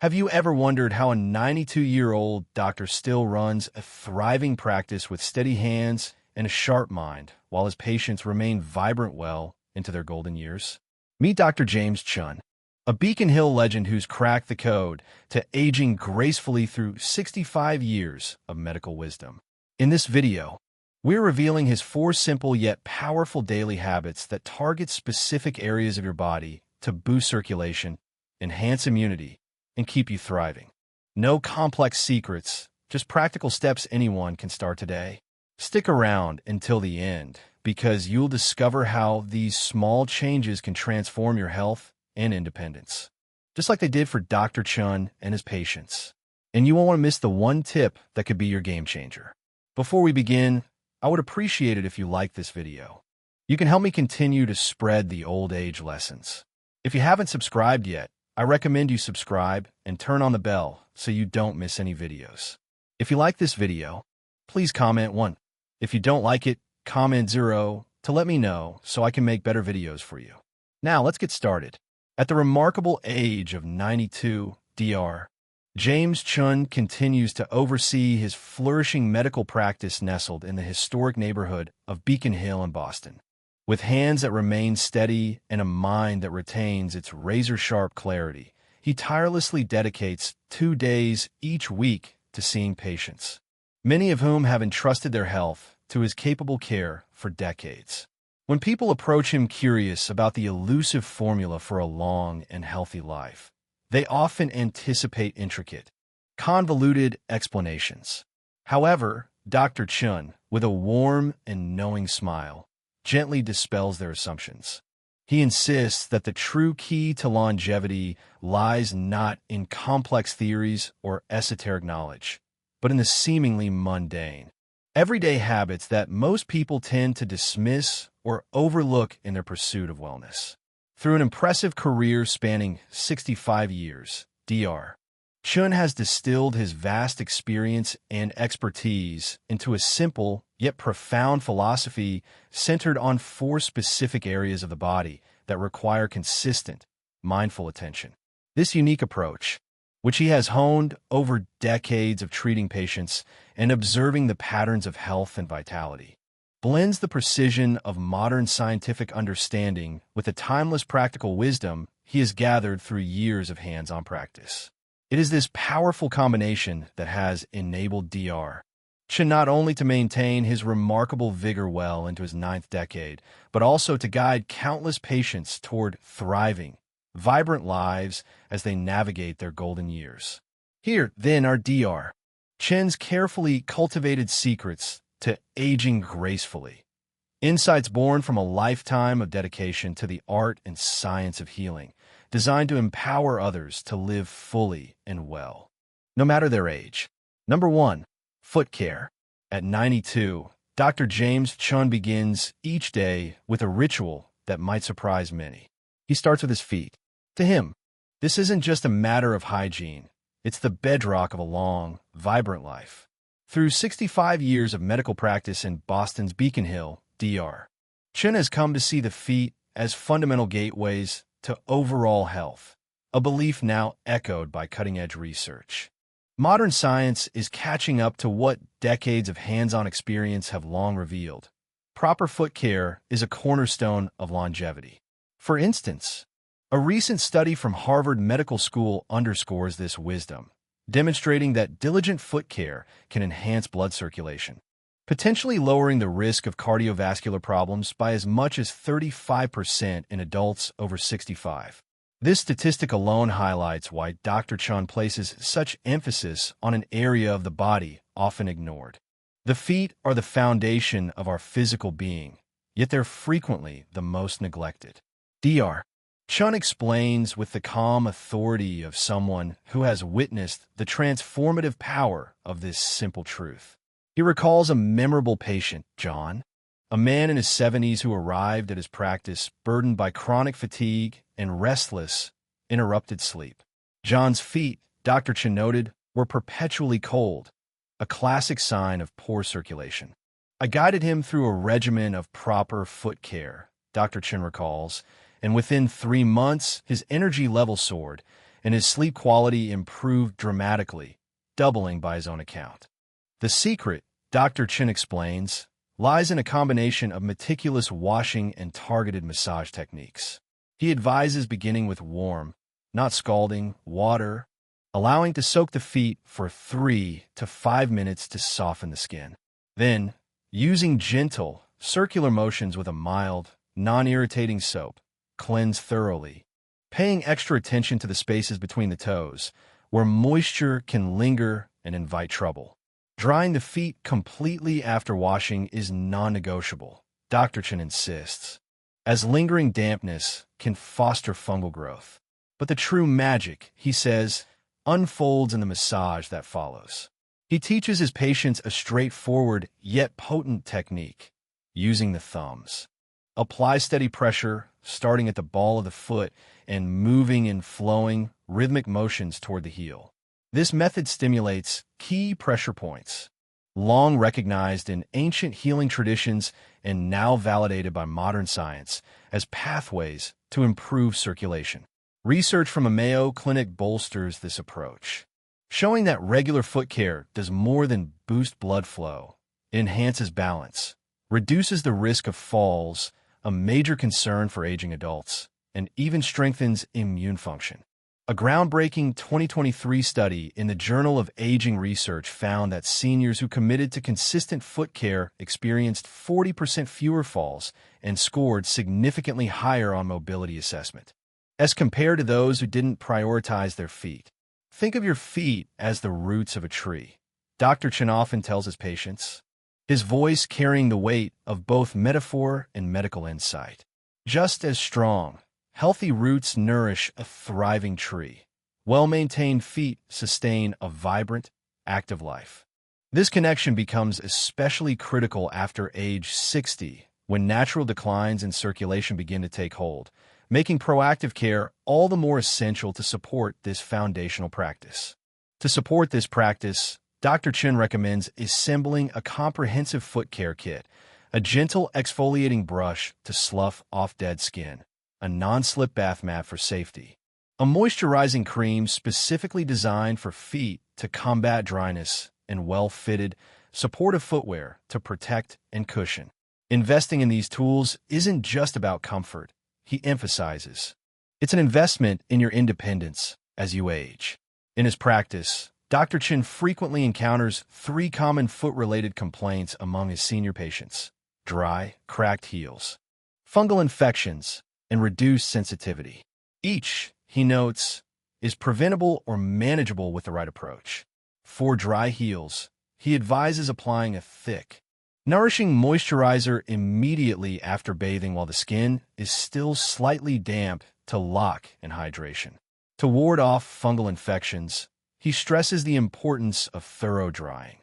Have you ever wondered how a 92-year-old doctor still runs a thriving practice with steady hands and a sharp mind, while his patients remain vibrant well into their golden years? Meet Dr. James Chun, a Beacon Hill legend who's cracked the code to aging gracefully through 65 years of medical wisdom. In this video, we're revealing his 4 simple yet powerful daily habits that target specific areas of your body to boost circulation, enhance immunity, and keep you thriving. No complex secrets, just practical steps anyone can start today. Stick around until the end, because you'll discover how these small changes can transform your health and independence, just like they did for Dr. Chun and his patients. And you won't want to miss the one tip that could be your game changer. Before we begin, I would appreciate it if you liked this video. You can help me continue to spread the old age lessons. If you haven't subscribed yet, I recommend you subscribe and turn on the bell so you don't miss any videos. If you like this video, please comment 1. If you don't like it, comment 0 to let me know so I can make better videos for you. Now let's get started. At the remarkable age of 92, Dr. James Chun continues to oversee his flourishing medical practice nestled in the historic neighborhood of Beacon Hill in Boston. With hands that remain steady and a mind that retains its razor-sharp clarity, he tirelessly dedicates 2 days each week to seeing patients, many of whom have entrusted their health to his capable care for decades. When people approach him curious about the elusive formula for a long and healthy life, they often anticipate intricate, convoluted explanations. However, Dr. Chun, with a warm and knowing smile, gently dispels their assumptions. He insists that the true key to longevity lies not in complex theories or esoteric knowledge, but in the seemingly mundane, everyday habits that most people tend to dismiss or overlook in their pursuit of wellness. Through an impressive career spanning 65 years, Dr. Chun has distilled his vast experience and expertise into a simple yet profound philosophy centered on 4 specific areas of the body that require consistent, mindful attention. This unique approach, which he has honed over decades of treating patients and observing the patterns of health and vitality, blends the precision of modern scientific understanding with the timeless practical wisdom he has gathered through years of hands-on practice. It is this powerful combination that has enabled Dr. Chun not only to maintain his remarkable vigor well into his 9th decade, but also to guide countless patients toward thriving, vibrant lives as they navigate their golden years. Here, then, are Dr. Chun's carefully cultivated secrets to aging gracefully. Insights born from a lifetime of dedication to the art and science of healing, designed to empower others to live fully and well, no matter their age. Number 1. Foot care. At 92, Dr. James Chun begins each day with a ritual that might surprise many. He starts with his feet. To him, this isn't just a matter of hygiene. It's the bedrock of a long, vibrant life. Through 65 years of medical practice in Boston's Beacon Hill, Dr. Chun has come to see the feet as fundamental gateways to overall health, a belief now echoed by cutting-edge research. Modern science is catching up to what decades of hands-on experience have long revealed. Proper foot care is a cornerstone of longevity. For instance, a recent study from Harvard Medical School underscores this wisdom, demonstrating that diligent foot care can enhance blood circulation, potentially lowering the risk of cardiovascular problems by as much as 35% in adults over 65. This statistic alone highlights why Dr. Chun places such emphasis on an area of the body often ignored. The feet are the foundation of our physical being, yet they're frequently the most neglected. Dr. Chun explains with the calm authority of someone who has witnessed the transformative power of this simple truth. He recalls a memorable patient, John, a man in his 70s who arrived at his practice burdened by chronic fatigue and restless, interrupted sleep. John's feet, Dr. Chun noted, were perpetually cold, a classic sign of poor circulation. I guided him through a regimen of proper foot care, Dr. Chun recalls, and within 3 months, his energy level soared, and his sleep quality improved dramatically, doubling by his own account. The secret, Dr. Chin explains, lies in a combination of meticulous washing and targeted massage techniques. He advises beginning with warm, not scalding, water, allowing to soak the feet for 3 to 5 minutes to soften the skin. Then, using gentle, circular motions with a mild, non-irritating soap, cleanse thoroughly, paying extra attention to the spaces between the toes, where moisture can linger and invite trouble. Drying the feet completely after washing is non-negotiable, Dr. Chen insists, as lingering dampness can foster fungal growth. But the true magic, he says, unfolds in the massage that follows. He teaches his patients a straightforward yet potent technique, using the thumbs. Apply steady pressure, starting at the ball of the foot and moving in flowing, rhythmic motions toward the heel. This method stimulates key pressure points, long recognized in ancient healing traditions and now validated by modern science as pathways to improve circulation. Research from a Mayo Clinic bolsters this approach, showing that regular foot care does more than boost blood flow. It enhances balance, reduces the risk of falls, a major concern for aging adults, and even strengthens immune function. A groundbreaking 2023 study in the Journal of Aging Research found that seniors who committed to consistent foot care experienced 40% fewer falls and scored significantly higher on mobility assessment, as compared to those who didn't prioritize their feet. Think of your feet as the roots of a tree, Dr. Chen often tells his patients, his voice carrying the weight of both metaphor and medical insight. Just as strong, healthy roots nourish a thriving tree. Well-maintained feet sustain a vibrant, active life. This connection becomes especially critical after age 60, when natural declines in circulation begin to take hold, making proactive care all the more essential to support this foundational practice. To support this practice, Dr. Chen recommends assembling a comprehensive foot care kit, a gentle exfoliating brush to slough off dead skin, a non-slip bath mat for safety, a moisturizing cream specifically designed for feet to combat dryness, and well-fitted, supportive footwear to protect and cushion. Investing in these tools isn't just about comfort, he emphasizes. It's an investment in your independence as you age. In his practice, Dr. Chen frequently encounters 3 common foot-related complaints among his senior patients: dry, cracked heels, fungal infections, and reduced sensitivity. Each, he notes, is preventable or manageable with the right approach. For dry heels, he advises applying a thick, nourishing moisturizer immediately after bathing while the skin is still slightly damp to lock in hydration. To ward off fungal infections, he stresses the importance of thorough drying,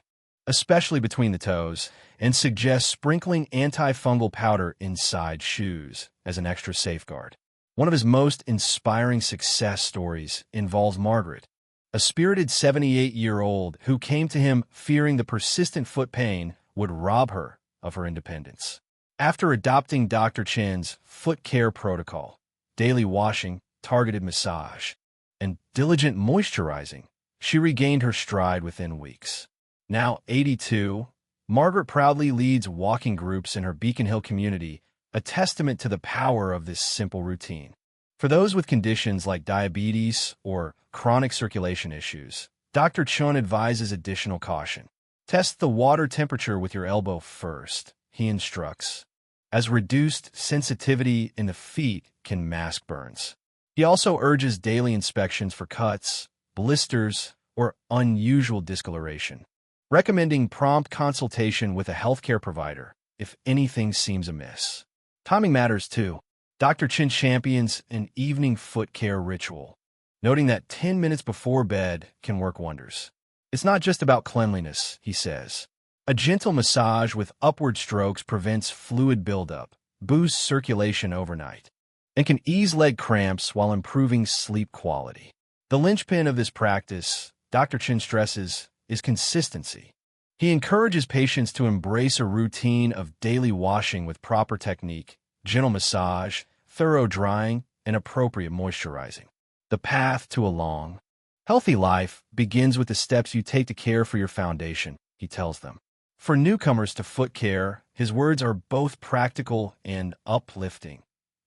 especially between the toes, and suggests sprinkling antifungal powder inside shoes as an extra safeguard. One of his most inspiring success stories involves Margaret, a spirited 78-year-old who came to him fearing the persistent foot pain would rob her of her independence. After adopting Dr. Chen's foot care protocol, daily washing, targeted massage, and diligent moisturizing, she regained her stride within weeks. Now 82, Margaret proudly leads walking groups in her Beacon Hill community, a testament to the power of this simple routine. For those with conditions like diabetes or chronic circulation issues, Dr. Chen advises additional caution. Test the water temperature with your elbow first, he instructs, as reduced sensitivity in the feet can mask burns. He also urges daily inspections for cuts, blisters, or unusual discoloration, recommending prompt consultation with a healthcare provider if anything seems amiss. Timing matters too. Dr. Chen champions an evening foot care ritual, noting that 10 minutes before bed can work wonders. It's not just about cleanliness, he says. A gentle massage with upward strokes prevents fluid buildup, boosts circulation overnight, and can ease leg cramps while improving sleep quality. The linchpin of this practice, Dr. Chen stresses, is consistency. He encourages patients to embrace a routine of daily washing with proper technique, gentle massage, thorough drying, and appropriate moisturizing. The path to a long, healthy life begins with the steps you take to care for your foundation, he tells them. For newcomers to foot care, his words are both practical and uplifting.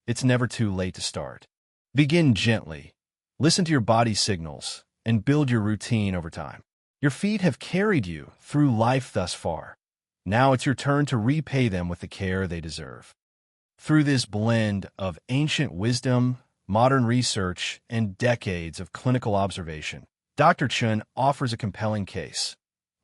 It's never too late to start. Begin gently, listen to your body's signals, and build your routine over time. Your feet have carried you through life thus far. Now it's your turn to repay them with the care they deserve. Through this blend of ancient wisdom, modern research, and decades of clinical observation, Dr. Chun offers a compelling case.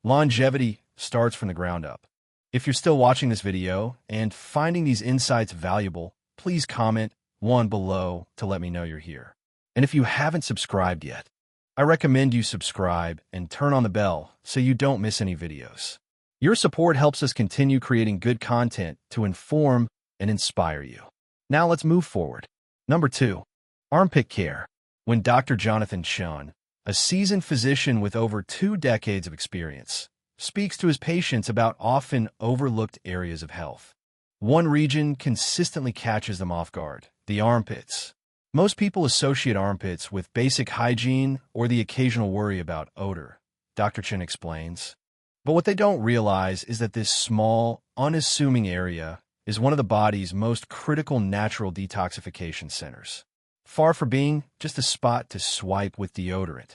Longevity starts from the ground up. If you're still watching this video and finding these insights valuable, please comment one below to let me know you're here. And if you haven't subscribed yet, I recommend you subscribe and turn on the bell so you don't miss any videos. Your support helps us continue creating good content to inform and inspire you. Now let's move forward. Number 2. Armpit care. When Dr. Jonathan Chun, a seasoned physician with over 2 decades of experience, speaks to his patients about often overlooked areas of health. One region consistently catches them off guard: the armpits. Most people associate armpits with basic hygiene or the occasional worry about odor, Dr. Chun explains. But what they don't realize is that this small, unassuming area is one of the body's most critical natural detoxification centers. Far from being just a spot to swipe with deodorant,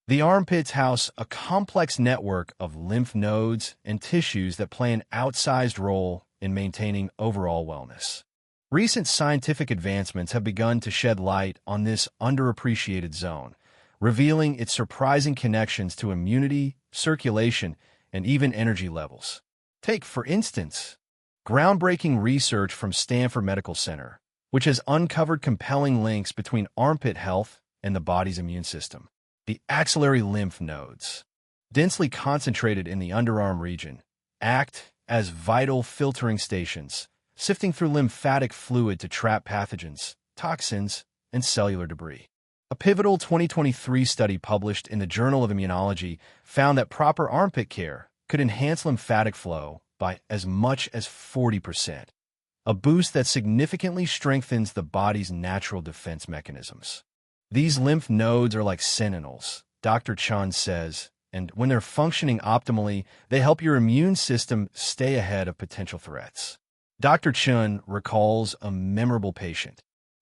the armpits house a complex network of lymph nodes and tissues that play an outsized role in maintaining overall wellness. Recent scientific advancements have begun to shed light on this underappreciated zone, revealing its surprising connections to immunity, circulation, and even energy levels. Take, for instance, groundbreaking research from Stanford Medical Center, which has uncovered compelling links between armpit health and the body's immune system. The axillary lymph nodes, densely concentrated in the underarm region, act as vital filtering stations, sifting through lymphatic fluid to trap pathogens, toxins, and cellular debris. A pivotal 2023 study published in the Journal of Immunology found that proper armpit care could enhance lymphatic flow by as much as 40%. A boost that significantly strengthens the body's natural defense mechanisms. These lymph nodes are like sentinels, Dr. Chun says, and when they're functioning optimally, they help your immune system stay ahead of potential threats. Dr. Chun recalls a memorable patient,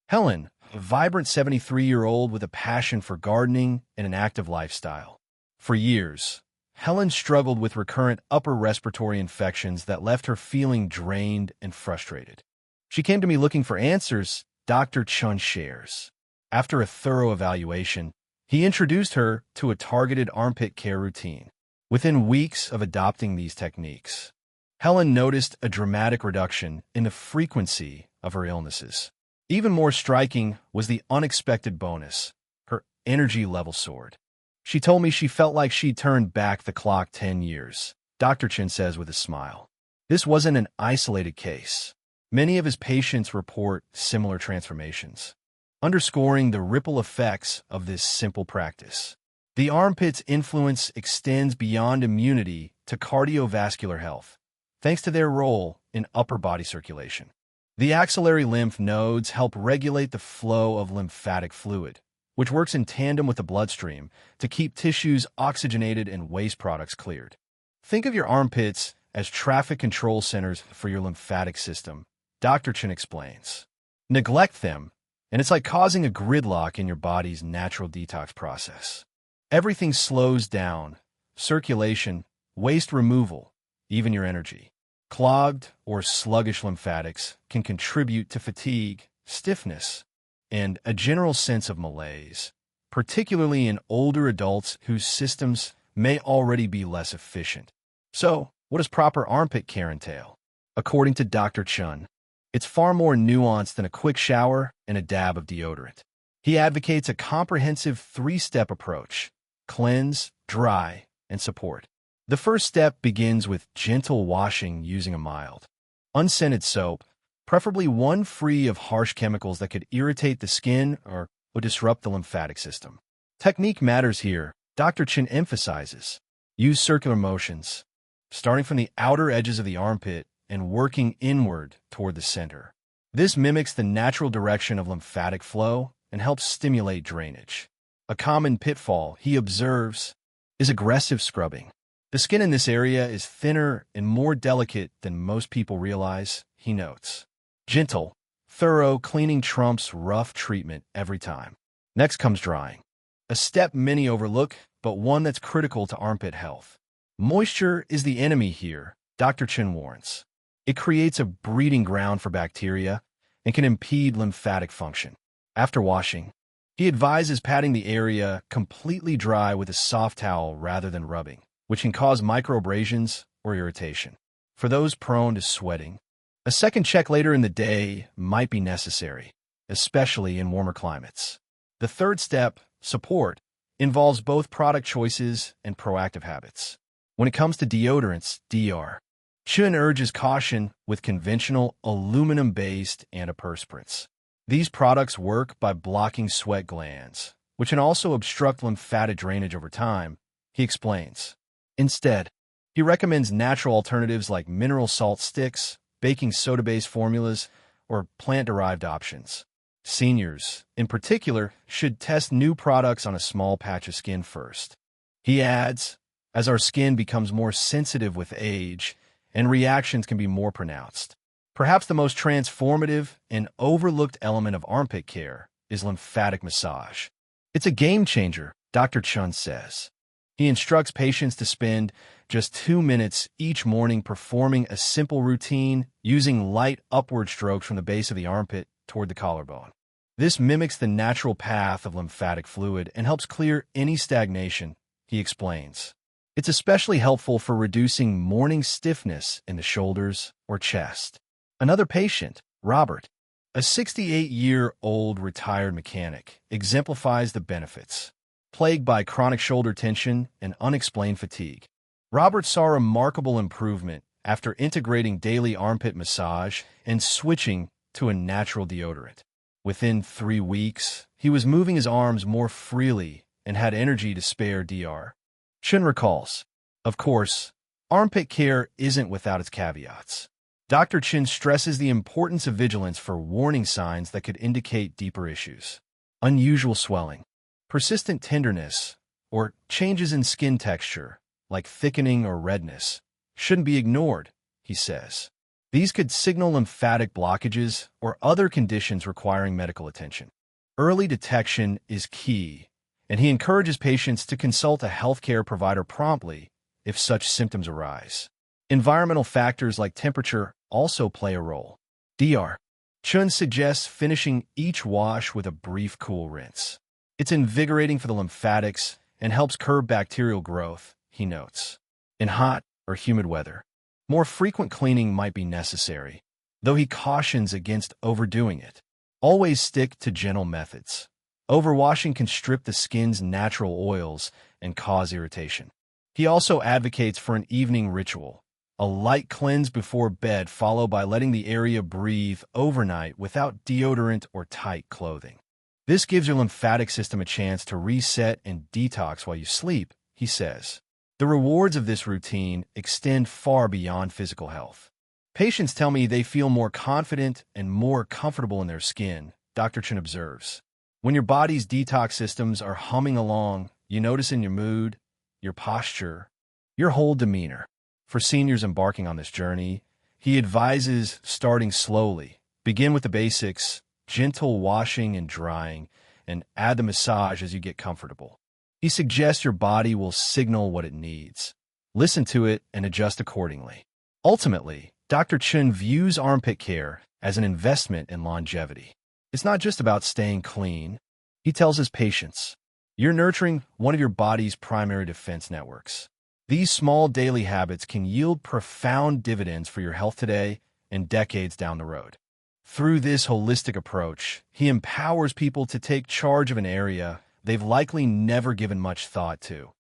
Helen, a vibrant 73-year-old with a passion for gardening and an active lifestyle. For years, Helen struggled with recurrent upper respiratory infections that left her feeling drained and frustrated. She came to me looking for answers, Dr. Chun shares. After a thorough evaluation, he introduced her to a targeted armpit care routine. Within weeks of adopting these techniques, Helen noticed a dramatic reduction in the frequency of her illnesses. Even more striking was the unexpected bonus: her energy level soared. She told me she felt like she'd turned back the clock 10 years, Dr. Chun says with a smile. This wasn't an isolated case. Many of his patients report similar transformations, underscoring the ripple effects of this simple practice. The armpit's influence extends beyond immunity to cardiovascular health, thanks to their role in upper body circulation. The axillary lymph nodes help regulate the flow of lymphatic fluid, which works in tandem with the bloodstream to keep tissues oxygenated and waste products cleared. Think of your armpits as traffic control centers for your lymphatic system, Dr. Chun explains. Neglect them, and it's like causing a gridlock in your body's natural detox process. Everything slows down: circulation, waste removal, even your energy. Clogged or sluggish lymphatics can contribute to fatigue, stiffness, and a general sense of malaise, particularly in older adults whose systems may already be less efficient. So, what does proper armpit care entail? According to Dr. Chun, it's far more nuanced than a quick shower and a dab of deodorant. He advocates a comprehensive 3-step approach: cleanse, dry, and support. The first step begins with gentle washing using a mild, unscented soap, preferably one free of harsh chemicals that could irritate the skin or disrupt the lymphatic system. Technique matters here, Dr. Chun emphasizes. Use circular motions, starting from the outer edges of the armpit and working inward toward the center. This mimics the natural direction of lymphatic flow and helps stimulate drainage. A common pitfall, he observes, is aggressive scrubbing. The skin in this area is thinner and more delicate than most people realize, he notes. Gentle, thorough cleaning trumps rough treatment every time. Next comes drying. A step many overlook, but one that's critical to armpit health. Moisture is the enemy here, Dr. Chen warns. It creates a breeding ground for bacteria and can impede lymphatic function. After washing, he advises patting the area completely dry with a soft towel rather than rubbing, which can cause microabrasions or irritation. For those prone to sweating, a second check later in the day might be necessary, especially in warmer climates. The third step, support, involves both product choices and proactive habits. When it comes to deodorants, Dr. Chen urges caution with conventional aluminum-based antiperspirants. These products work by blocking sweat glands, which can also obstruct lymphatic drainage over time, he explains. Instead, he recommends natural alternatives like mineral salt sticks, baking soda-based formulas, or plant-derived options. Seniors, in particular, should test new products on a small patch of skin first. He adds, as our skin becomes more sensitive with age, and reactions can be more pronounced. Perhaps the most transformative and overlooked element of armpit care is lymphatic massage. It's a game changer, Dr. Chen says. He instructs patients to spend just 2 minutes each morning performing a simple routine using light upward strokes from the base of the armpit toward the collarbone. This mimics the natural path of lymphatic fluid and helps clear any stagnation, he explains. It's especially helpful for reducing morning stiffness in the shoulders or chest. Another patient, Robert, a 68-year-old retired mechanic, exemplifies the benefits. Plagued by chronic shoulder tension and unexplained fatigue, Robert saw remarkable improvement after integrating daily armpit massage and switching to a natural deodorant. Within 3 weeks, he was moving his arms more freely and had energy to spare. Dr. Chen recalls, of course, armpit care isn't without its caveats. Dr. Chen stresses the importance of vigilance for warning signs that could indicate deeper issues. Unusual swelling, persistent tenderness, or changes in skin texture, like thickening or redness, shouldn't be ignored, he says. These could signal lymphatic blockages or other conditions requiring medical attention. Early detection is key, and he encourages patients to consult a healthcare provider promptly if such symptoms arise. Environmental factors like temperature also play a role. Dr. Chen suggests finishing each wash with a brief cool rinse. It's invigorating for the lymphatics and helps curb bacterial growth, he notes. In hot or humid weather, more frequent cleaning might be necessary, though he cautions against overdoing it. Always stick to gentle methods. Overwashing can strip the skin's natural oils and cause irritation. He also advocates for an evening ritual, a light cleanse before bed followed by letting the area breathe overnight without deodorant or tight clothing. This gives your lymphatic system a chance to reset and detox while you sleep, he says. The rewards of this routine extend far beyond physical health. Patients tell me they feel more confident and more comfortable in their skin, Dr. Chen observes. When your body's detox systems are humming along, you notice in your mood, your posture, your whole demeanor. For seniors embarking on this journey, he advises starting slowly. Begin with the basics, gentle washing and drying, and add the massage as you get comfortable. He suggests your body will signal what it needs. Listen to it and adjust accordingly. Ultimately, Dr. Chen views armpit care as an investment in longevity. It's not just about staying clean. He tells his patients, you're nurturing one of your body's primary defense networks. These small daily habits can yield profound dividends for your health today and decades down the road. Through this holistic approach, he empowers people to take charge of an area they've likely never given much thought to,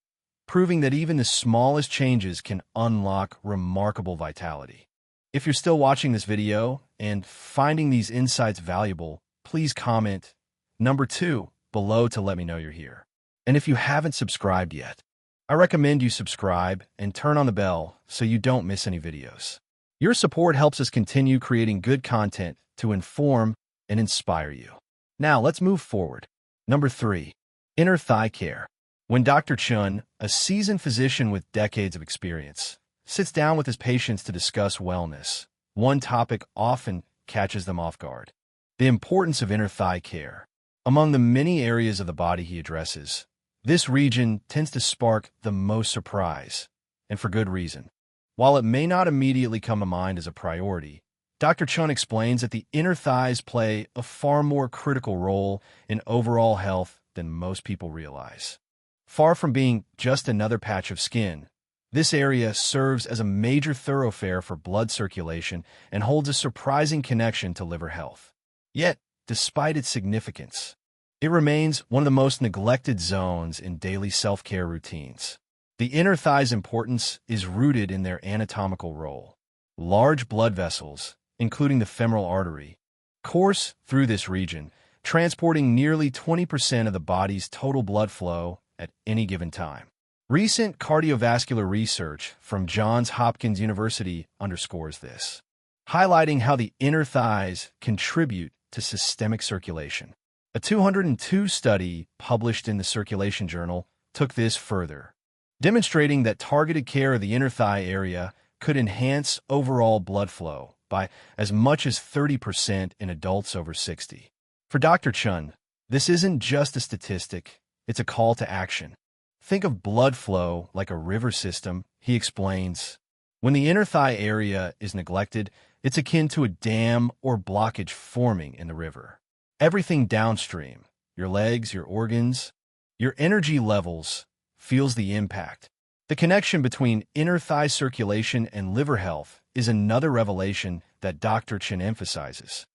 proving that even the smallest changes can unlock remarkable vitality. If you're still watching this video and finding these insights valuable, please comment number 2 below to let me know you're here. And if you haven't subscribed yet, I recommend you subscribe and turn on the bell so you don't miss any videos. Your support helps us continue creating good content to inform and inspire you. Now, let's move forward. Number 3. Inner thigh care. When Dr. Chun, a seasoned physician with decades of experience, sits down with his patients to discuss wellness, one topic often catches them off guard: the importance of inner thigh care. Among the many areas of the body he addresses, this region tends to spark the most surprise, and for good reason. While it may not immediately come to mind as a priority, Dr. Chun explains that the inner thighs play a far more critical role in overall health than most people realize. Far from being just another patch of skin, this area serves as a major thoroughfare for blood circulation and holds a surprising connection to liver health. Yet, despite its significance, it remains one of the most neglected zones in daily self-care routines. The inner thigh's importance is rooted in their anatomical role. Large blood vessels, including the femoral artery, course through this region, transporting nearly 20% of the body's total blood flow at any given time. Recent cardiovascular research from Johns Hopkins University underscores this, highlighting how the inner thighs contribute to systemic circulation. A 2002 study published in the Circulation Journal took this further, demonstrating that targeted care of the inner thigh area could enhance overall blood flow by as much as 30% in adults over 60. For Dr. Chun, this isn't just a statistic, it's a call to action. Think of blood flow like a river system, he explains. When the inner thigh area is neglected, it's akin to a dam or blockage forming in the river. Everything downstream, your legs, your organs, your energy levels, feels the impact. The connection between inner thigh circulation and liver health is another revelation that Dr. Chun emphasizes.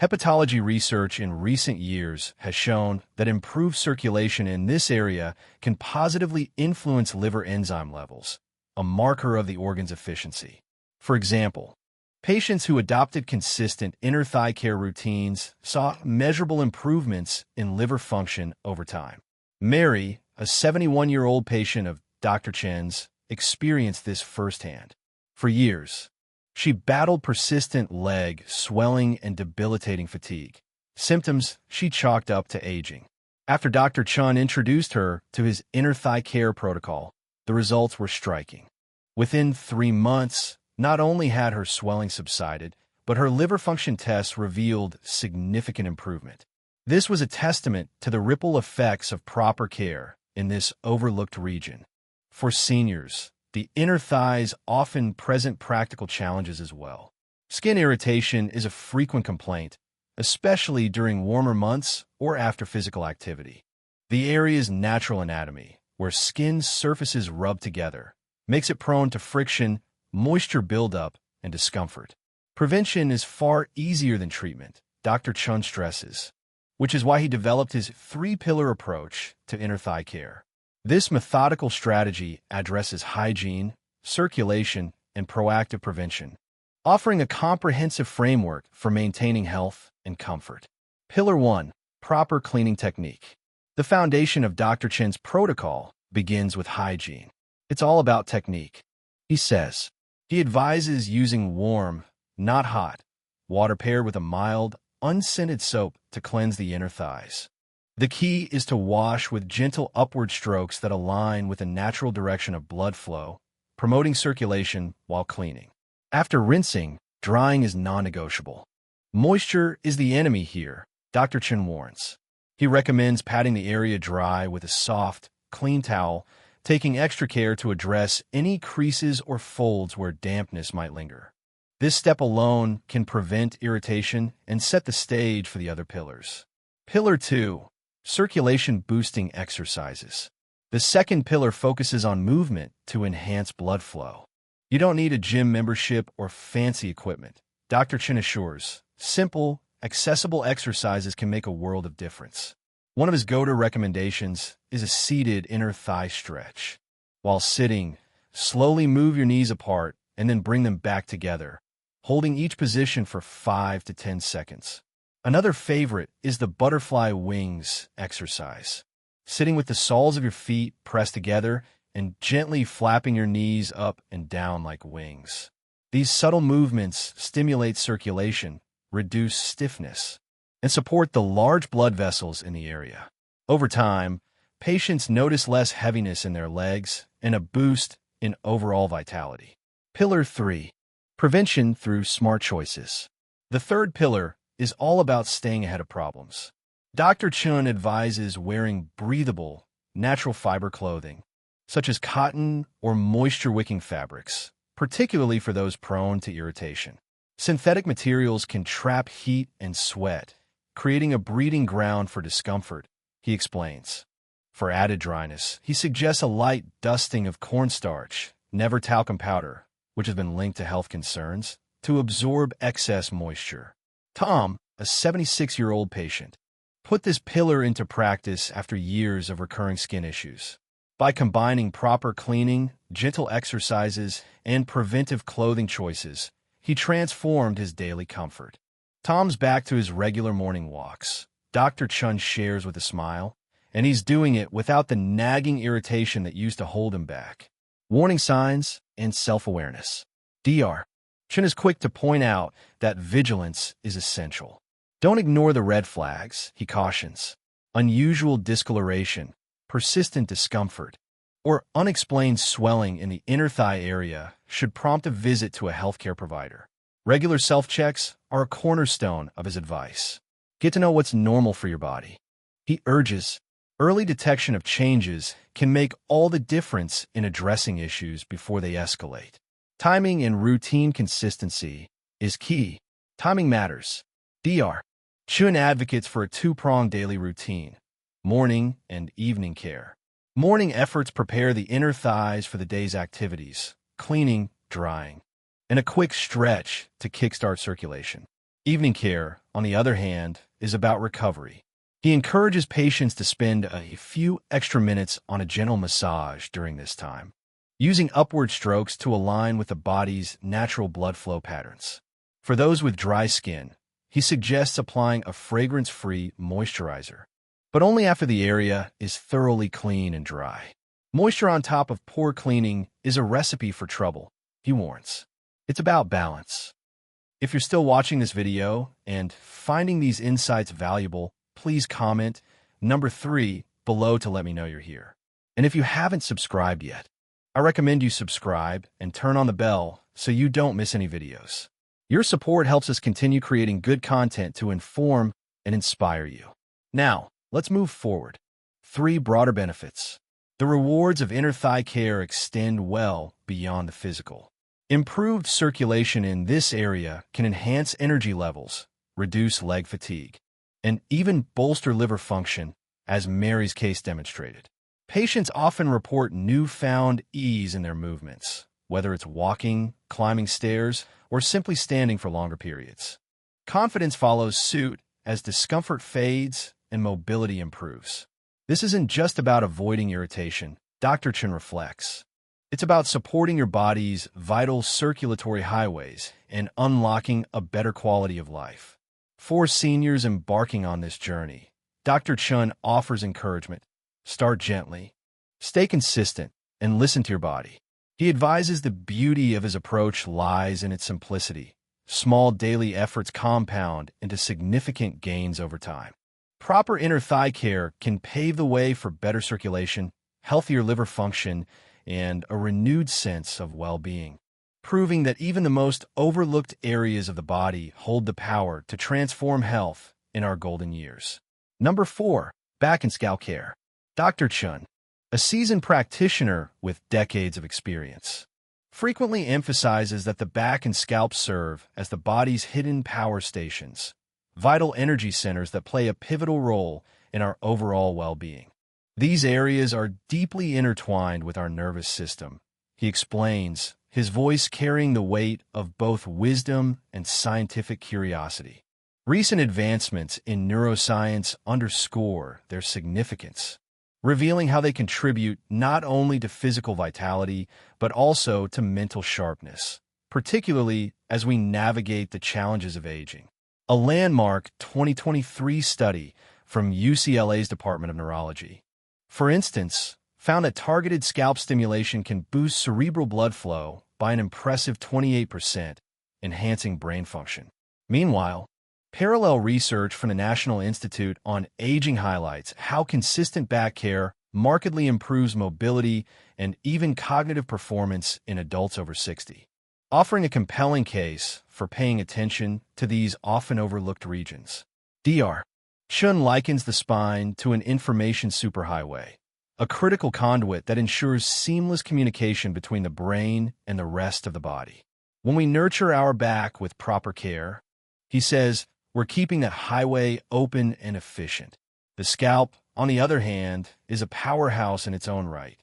Hepatology research in recent years has shown that improved circulation in this area can positively influence liver enzyme levels, a marker of the organ's efficiency. For example, patients who adopted consistent inner thigh care routines saw measurable improvements in liver function over time. Mary, a 71-year-old patient of Dr. Chun's, experienced this firsthand. For years, she battled persistent leg swelling and debilitating fatigue, symptoms she chalked up to aging. After Dr. Chun introduced her to his inner thigh care protocol, the results were striking. Within 3 months, not only had her swelling subsided, but her liver function tests revealed significant improvement. This was a testament to the ripple effects of proper care in this overlooked region. For seniors, the inner thighs often present practical challenges as well. Skin irritation is a frequent complaint, especially during warmer months or after physical activity. The area's natural anatomy, where skin surfaces rub together, makes it prone to friction, moisture buildup, and discomfort. Prevention is far easier than treatment, Dr. Chun stresses, which is why he developed his 3-pillar approach to inner thigh care. This methodical strategy addresses hygiene, circulation, and proactive prevention, offering a comprehensive framework for maintaining health and comfort. Pillar 1. Proper cleaning technique. The foundation of Dr. Chun's protocol begins with hygiene. It's all about technique, he says. He advises using warm, not hot, water paired with a mild, unscented soap to cleanse the inner thighs. The key is to wash with gentle upward strokes that align with the natural direction of blood flow, promoting circulation while cleaning. After rinsing, drying is non-negotiable. Moisture is the enemy here, Dr. Chun warns. He recommends patting the area dry with a soft, clean towel, taking extra care to address any creases or folds where dampness might linger. This step alone can prevent irritation and set the stage for the other pillars. Pillar 2. Circulation-boosting exercises. The second pillar focuses on movement to enhance blood flow. You don't need a gym membership or fancy equipment. Dr. Chun assures, simple, accessible exercises can make a world of difference. One of his go-to recommendations is a seated inner thigh stretch. While sitting, slowly move your knees apart and then bring them back together, holding each position for 5 to 10 seconds. Another favorite is the butterfly wings exercise. Sitting with the soles of your feet pressed together and gently flapping your knees up and down like wings. These subtle movements stimulate circulation, reduce stiffness, and support the large blood vessels in the area. Over time, patients notice less heaviness in their legs and a boost in overall vitality. Pillar 3. Prevention through smart choices. The third pillar is all about staying ahead of problems. Dr. Chun advises wearing breathable, natural fiber clothing, such as cotton or moisture-wicking fabrics, particularly for those prone to irritation. Synthetic materials can trap heat and sweat, creating a breeding ground for discomfort, he explains. For added dryness, he suggests a light dusting of cornstarch, never talcum powder, which has been linked to health concerns, to absorb excess moisture. Tom, a 76-year-old patient, put this pillar into practice after years of recurring skin issues. By combining proper cleaning, gentle exercises, and preventive clothing choices, he transformed his daily comfort. Tom's back to his regular morning walks, Dr. Chun shares with a smile, and he's doing it without the nagging irritation that used to hold him back. Warning signs and self-awareness. Dr. Chun is quick to point out that vigilance is essential. Don't ignore the red flags, he cautions. Unusual discoloration, persistent discomfort, or unexplained swelling in the inner thigh area should prompt a visit to a healthcare provider. Regular self-checks are a cornerstone of his advice. Get to know what's normal for your body. He urges, early detection of changes can make all the difference in addressing issues before they escalate. Timing and routine consistency is key. Timing matters. Dr. Chun advocates for a two-pronged daily routine, morning and evening care. Morning efforts prepare the inner thighs for the day's activities, cleaning, drying, and a quick stretch to kickstart circulation. Evening care, on the other hand, is about recovery. He encourages patients to spend a few extra minutes on a gentle massage during this time, using upward strokes to align with the body's natural blood flow patterns. For those with dry skin, he suggests applying a fragrance-free moisturizer, but only after the area is thoroughly clean and dry. Moisture on top of poor cleaning is a recipe for trouble, he warns. It's about balance. If you're still watching this video and finding these insights valuable, please comment number 3 below to let me know you're here. And if you haven't subscribed yet, I recommend you subscribe and turn on the bell so you don't miss any videos. Your support helps us continue creating good content to inform and inspire you. Now, let's move forward. 3 broader benefits. The rewards of inner thigh care extend well beyond the physical. Improved circulation in this area can enhance energy levels, reduce leg fatigue, and even bolster liver function, as Mary's case demonstrated. Patients often report newfound ease in their movements, whether it's walking, climbing stairs, or simply standing for longer periods. Confidence follows suit as discomfort fades and mobility improves. This isn't just about avoiding irritation, Dr. Chun reflects. It's about supporting your body's vital circulatory highways and unlocking a better quality of life. For seniors embarking on this journey, Dr. Chun offers encouragement. Start gently, stay consistent, and listen to your body. He advises the beauty of his approach lies in its simplicity. Small daily efforts compound into significant gains over time. Proper inner thigh care can pave the way for better circulation, healthier liver function, and a renewed sense of well-being, proving that even the most overlooked areas of the body hold the power to transform health in our golden years. Number 4, back and scalp care. Dr. Chun, a seasoned practitioner with decades of experience, frequently emphasizes that the back and scalp serve as the body's hidden power stations, vital energy centers that play a pivotal role in our overall well-being. These areas are deeply intertwined with our nervous system, he explains, his voice carrying the weight of both wisdom and scientific curiosity. Recent advancements in neuroscience underscore their significance, revealing how they contribute not only to physical vitality, but also to mental sharpness, particularly as we navigate the challenges of aging. A landmark 2023 study from UCLA's Department of Neurology, for instance, found that targeted scalp stimulation can boost cerebral blood flow by an impressive 28%, enhancing brain function. Meanwhile, Parallel research from the National Institute on Aging highlights how consistent back care markedly improves mobility and even cognitive performance in adults over 60, offering a compelling case for paying attention to these often overlooked regions. Dr. Chun likens the spine to an information superhighway, a critical conduit that ensures seamless communication between the brain and the rest of the body. When we nurture our back with proper care, he says, we're keeping that highway open and efficient. The scalp, on the other hand, is a powerhouse in its own right,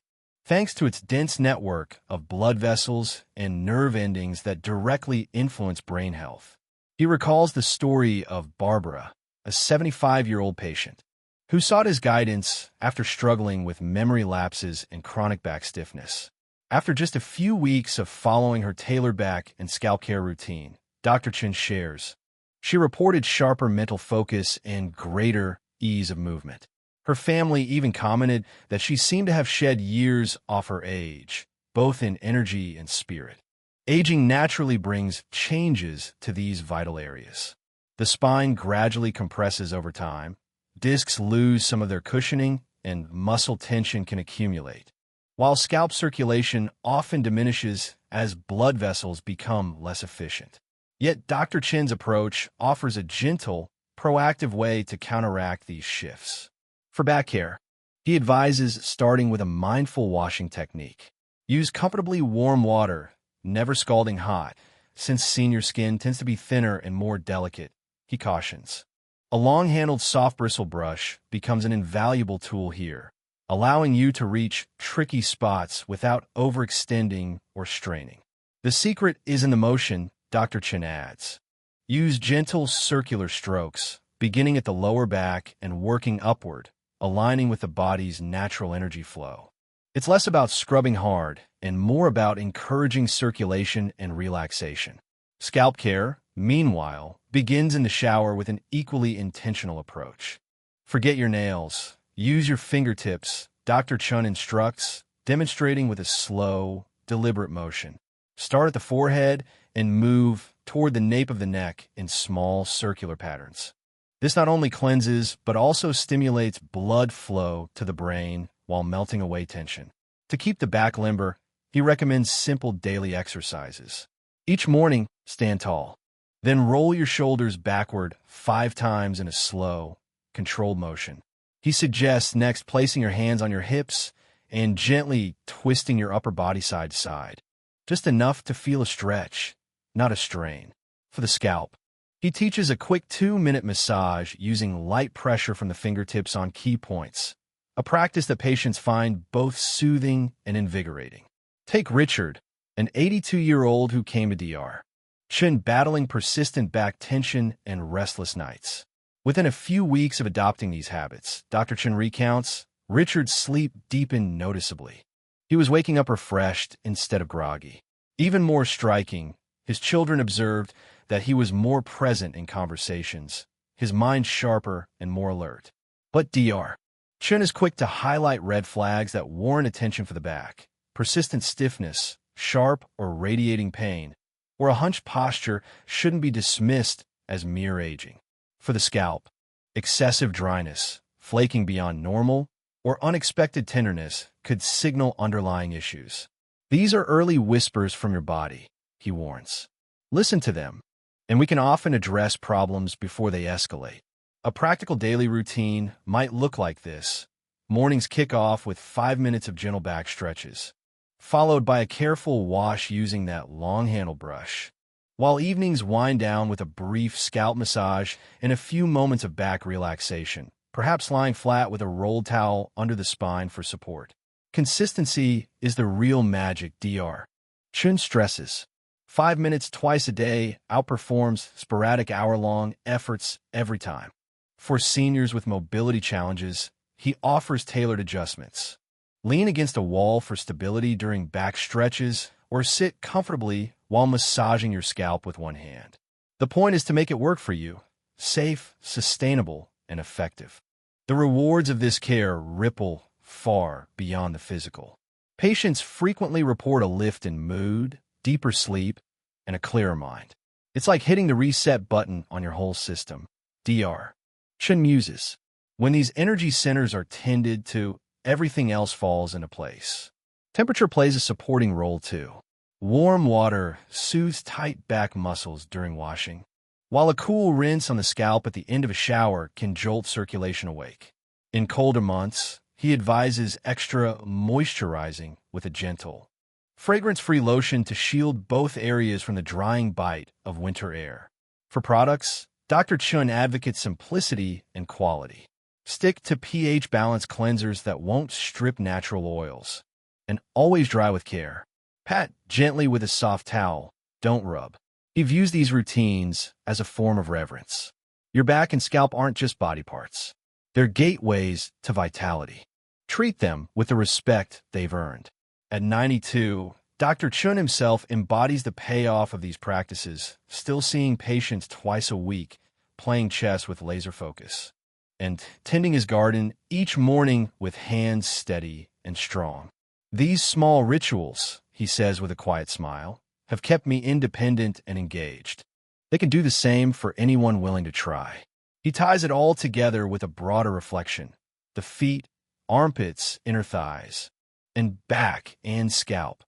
thanks to its dense network of blood vessels and nerve endings that directly influence brain health. He recalls the story of Barbara, a 75-year-old patient, who sought his guidance after struggling with memory lapses and chronic back stiffness. After just a few weeks of following her tailored back and scalp care routine, Dr. Chun shares, she reported sharper mental focus and greater ease of movement. Her family even commented that she seemed to have shed years off her age, both in energy and spirit. Aging naturally brings changes to these vital areas. The spine gradually compresses over time, discs lose some of their cushioning, and muscle tension can accumulate, while scalp circulation often diminishes as blood vessels become less efficient. Yet Dr. Chin's approach offers a gentle, proactive way to counteract these shifts. For back care, he advises starting with a mindful washing technique. Use comfortably warm water, never scalding hot, since senior skin tends to be thinner and more delicate, he cautions. A long-handled soft bristle brush becomes an invaluable tool here, allowing you to reach tricky spots without overextending or straining. The secret is in the motion, Dr. Chin adds. Use gentle circular strokes, beginning at the lower back and working upward, aligning with the body's natural energy flow. It's less about scrubbing hard and more about encouraging circulation and relaxation. Scalp care, meanwhile, begins in the shower with an equally intentional approach. Forget your nails. Use your fingertips, Dr. Chun instructs, demonstrating with a slow, deliberate motion. Start at the forehead and move toward the nape of the neck in small circular patterns. This not only cleanses, but also stimulates blood flow to the brain while melting away tension. To keep the back limber, he recommends simple daily exercises. Each morning, stand tall. Then roll your shoulders backward 5 times in a slow, controlled motion. He suggests next placing your hands on your hips and gently twisting your upper body side to side. Just enough to feel a stretch, not a strain. For the scalp, he teaches a quick 2-minute massage using light pressure from the fingertips on key points, a practice that patients find both soothing and invigorating. Take Richard, an 82-year-old who came to Dr. Chun battling persistent back tension and restless nights. Within a few weeks of adopting these habits, Dr. Chun recounts, Richard's sleep deepened noticeably. He was waking up refreshed instead of groggy. Even more striking, his children observed that he was more present in conversations, his mind sharper and more alert. But Dr. Chun is quick to highlight red flags that warrant attention for the back: persistent stiffness, sharp or radiating pain, or a hunched posture shouldn't be dismissed as mere aging. For the scalp, excessive dryness, flaking beyond normal, or unexpected tenderness could signal underlying issues. These are early whispers from your body, he warns. Listen to them, and we can often address problems before they escalate. A practical daily routine might look like this. Mornings kick off with 5 minutes of gentle back stretches, followed by a careful wash using that long handle brush, while evenings wind down with a brief scalp massage and a few moments of back relaxation, perhaps lying flat with a rolled towel under the spine for support. Consistency is the real magic, Dr. Chun stresses. 5 minutes twice a day outperforms sporadic hour-long efforts every time. For seniors with mobility challenges, he offers tailored adjustments. Lean against a wall for stability during back stretches, or sit comfortably while massaging your scalp with one hand. The point is to make it work for you, safe, sustainable, and effective. The rewards of this care ripple far beyond the physical. Patients frequently report a lift in mood, deeper sleep, and a clearer mind. It's like hitting the reset button on your whole system. Dr. Chen muses. When these energy centers are tended to, everything else falls into place. Temperature plays a supporting role too. Warm water soothes tight back muscles during washing, while a cool rinse on the scalp at the end of a shower can jolt circulation awake. In colder months, he advises extra moisturizing with a gentle, fragrance-free lotion to shield both areas from the drying bite of winter air. For products, Dr. Chen advocates simplicity and quality. Stick to pH-balanced cleansers that won't strip natural oils. And always dry with care. Pat gently with a soft towel. Don't rub. He views these routines as a form of reverence. Your back and scalp aren't just body parts. They're gateways to vitality. Treat them with the respect they've earned. At 92, Dr. Chen himself embodies the payoff of these practices, still seeing patients twice a week, playing chess with laser focus, and tending his garden each morning with hands steady and strong. These small rituals, he says with a quiet smile, have kept me independent and engaged. They can do the same for anyone willing to try. He ties it all together with a broader reflection. The feet, armpits, inner thighs, and back and scalp.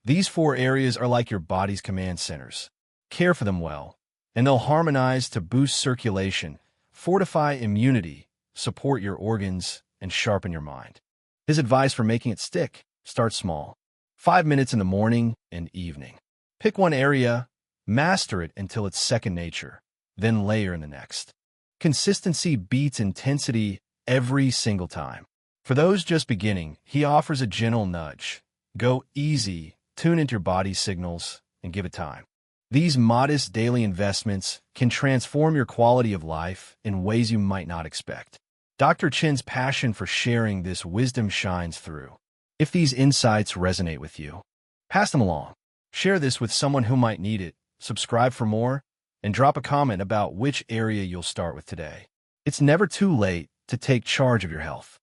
These 4 areas are like your body's command centers. Care for them well, and they'll harmonize to boost circulation, fortify immunity, support your organs, and sharpen your mind. His advice for making it stick: start small. 5 minutes in the morning and evening. Pick one area, master it until it's second nature, then layer in the next. Consistency beats intensity every single time. For those just beginning, he offers a gentle nudge. Go easy, tune into your body's signals, and give it time. These modest daily investments can transform your quality of life in ways you might not expect. Dr. Chen's passion for sharing this wisdom shines through. If these insights resonate with you, pass them along. Share this with someone who might need it. Subscribe for more, and drop a comment about which area you'll start with today. It's never too late to take charge of your health.